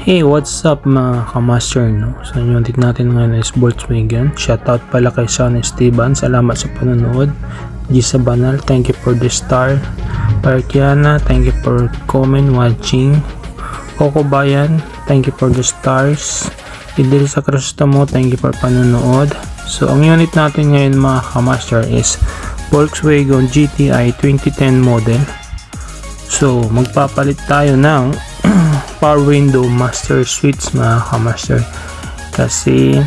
Hey, what's up mga kamaster, no? So, yung unit natin ngayon is Volkswagen. Shoutout pala kay Son Esteban. Salamat sa panonood. Gisa Banal, thank you for the star. Parkiana, thank you for comment, watching. Coco Bayan, thank you for the stars. Idil sa Cristamo, thank you for panonood. So, ang unit natin ngayon mga kamaster is Volkswagen GTI 2010 model. So, magpapalit tayo ng power window master switch mga kamaster, kasi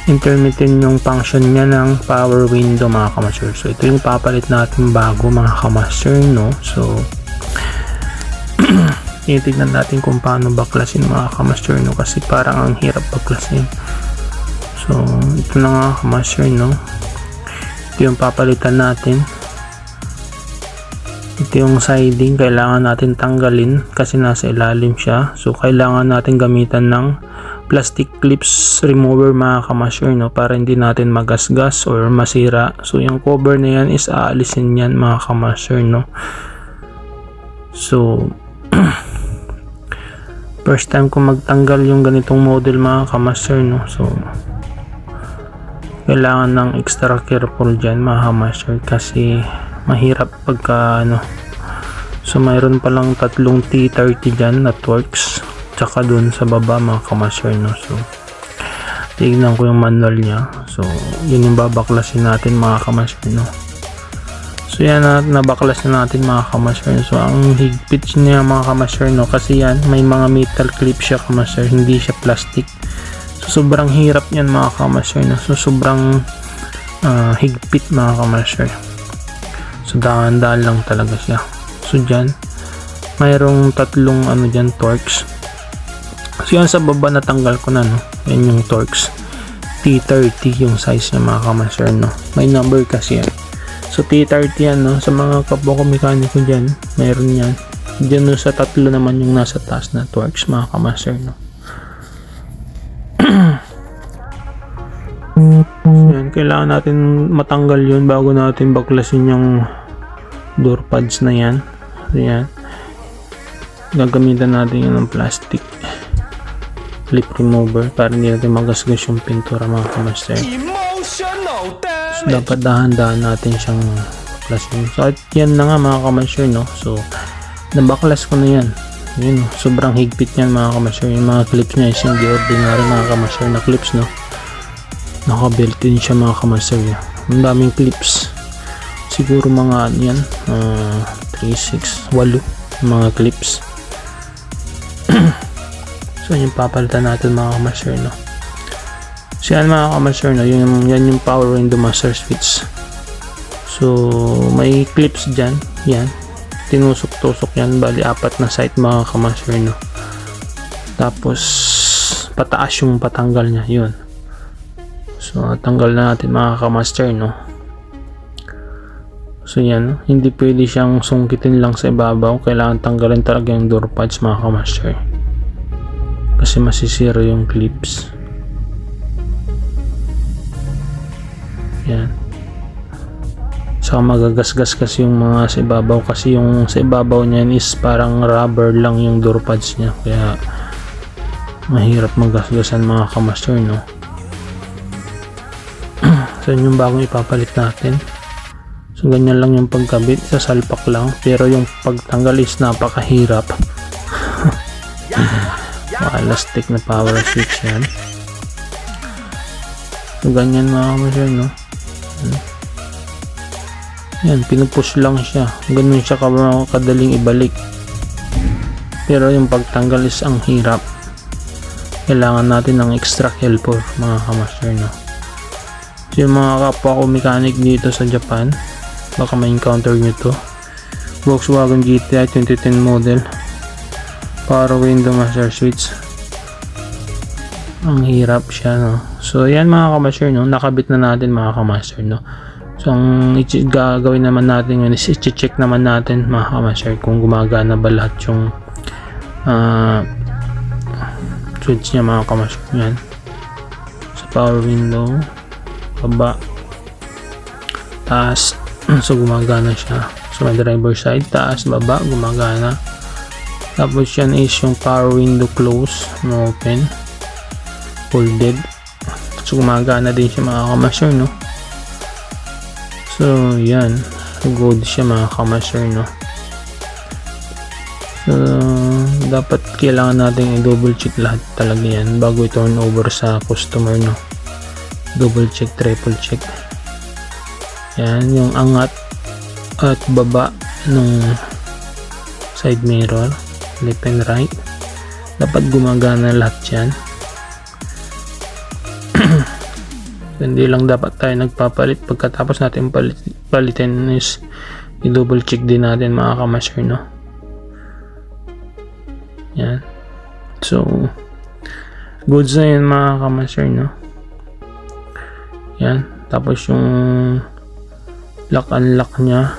intermittent yung function niya ng power window mga kamaster. So ito yung papalit natin bago mga kamaster, no? So titignan natin kung paano baklasin mga kamaster, no? Kasi parang ang hirap baklasin. So ito na nga kamaster, no? Ito yung papalitan natin. Ito yung siding, kailangan natin tanggalin kasi nasa ilalim siya. So kailangan natin gamitan ng plastic clips remover mga kamaster, no, para hindi natin magasgas or masira. So yung cover na yan is aalisin yan mga kamaster, no. So first time ko magtanggal yung ganitong model mga kamaster, no. So kailangan ng extra careful dyan mga kamaster kasi mahirap pagka ano. So mayroon palang tatlong T30 dyan na Torx, tsaka dun sa baba mga kamaster, no. So tignan ko yung manual nya. So yun yung babaklasin natin mga kamaster, no. So yan na nabaklas na natin mga kamaster. So ang higpit niya mga kamaster, no, kasi yan may mga metal clip siya kamaster, hindi siya plastic. So sobrang hirap yan mga kamaster, no. So sobrang higpit mga kamaster. So dahan-dahan lang talaga siya. So dyan mayroong tatlong ano dyan, Torx. So yan sa baba natanggal ko na, no. Yan yung Torx T30 yung size niya mga kamaster, no. May number kasi yan. So T30 yan, no. Sa mga kapwa ko mekaniko dyan mayroon yan. Dyan, no, sa tatlo naman yung nasa taas na Torx mga kamaster, no. So yan, kailangan natin matanggal yun bago natin baklasin yung door pads na yan. So yan, gagamitan natin yun ng plastic clip remover para hindi natin magasgas yung pintura mga kamaster. So dapat dahan-dahan natin siyang baklasin. So at yan na nga mga kamaster, no. So nabaklas ko na yan. Yun, sobrang higpit yan mga kamaster. Yung mga clips niya is hindi ordinary mga kamaster na clips, no. Naka-built in siya mga kamaster. Ang daming clips, siguro mga yan 3, 6, 8 mga clips. So yung papalitan natin mga kamaster, no. So yan mga kamaster, no, yan yung power window master switch. So may clips dyan, yan tinusok-tusok yan, bali 4 na side mga kamaster, no. Tapos pataas yung patanggal nya, yun. So tanggal na natin mga kamaster, no. So yan, no? Hindi pwede siyang sungkitin lang sa ibabaw, kailangan tanggalin talaga yung door pads mga kamaster kasi masisira yung clips. Yan, saka magagasgas kasi yung mga sa ibabaw, kasi yung sa ibabaw niyan is parang rubber lang yung door pads niya, kaya mahirap magasgasan mga kamaster, no. So yun yung bagong ipapalit natin. So ganyan lang yung pagkabit, sa salpak lang, pero yung pagtanggal is napakahirap. Elastic na power switch yan. So ganyan mga kamaster, no. Yan, pinupush lang siya, ganun siya kadaling ibalik, pero yung pagtanggal is ang hirap. Kailangan natin ng extra helper mga kamaster, no. So yung mga kapwa ko mechanic dito sa Japan, baka ma-encounter nyo to. Volkswagen GTI 2010 model, power window master switch. Ang hirap siya, no. So yan mga kamaster, no, nakabit na natin mga kamaster, no. So ang gagawin naman natin yun is i-check naman natin mga kamaster kung gumagana ba lahat yung switch niya mga kamaster. Yan, sa power window, baba, taas. So gumagana siya. So may driver side, taas, baba, gumagana. Tapos yan is yung power window close, no open, folded. So gumagana din siya mga kamaster, no. So yan, good siya mga kamaster, no. So dapat kailangan natin i-double check lahat talaga yan bago i-turn over sa customer, no. Double check, triple check. Yan yung angat at baba ng side mirror, left and right, dapat gumagana lahat yan. Hindi lang dapat tayo nagpapalit, pagkatapos natin palitin is i-double check din natin mga kamaster, no. Yan, so goods na yan mga kamaster, no. Yan, tapos yung lock unlock nya,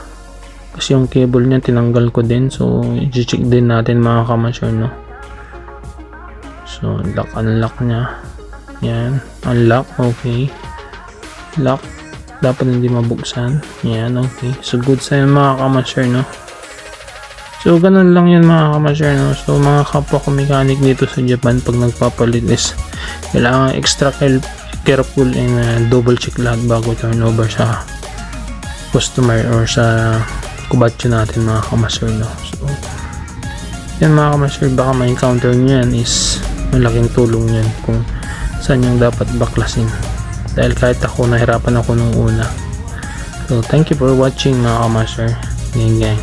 kasi yung cable niya tinanggal ko din, so i-check din natin mga kamaster, no. So lock unlock nya, yan, unlock, okay. Lock, dapat hindi mabuksan, yan, okay. So good sa yan mga kamaster, no. So ganun lang yan mga kamaster, no. So mga kapwa ko mechanic dito sa Japan, pag nagpapalit is kailangan extra careful and double check lahat bago turn over sa customer or sa kubatcho natin mga kamaster, no. So yan mga kamaster, baka ma-encounter nyo yan, is malaking tulong yan kung saan yung dapat baklasin, dahil kahit ako nahirapan ako nung una. So thank you for watching mga kamaster, gang gang.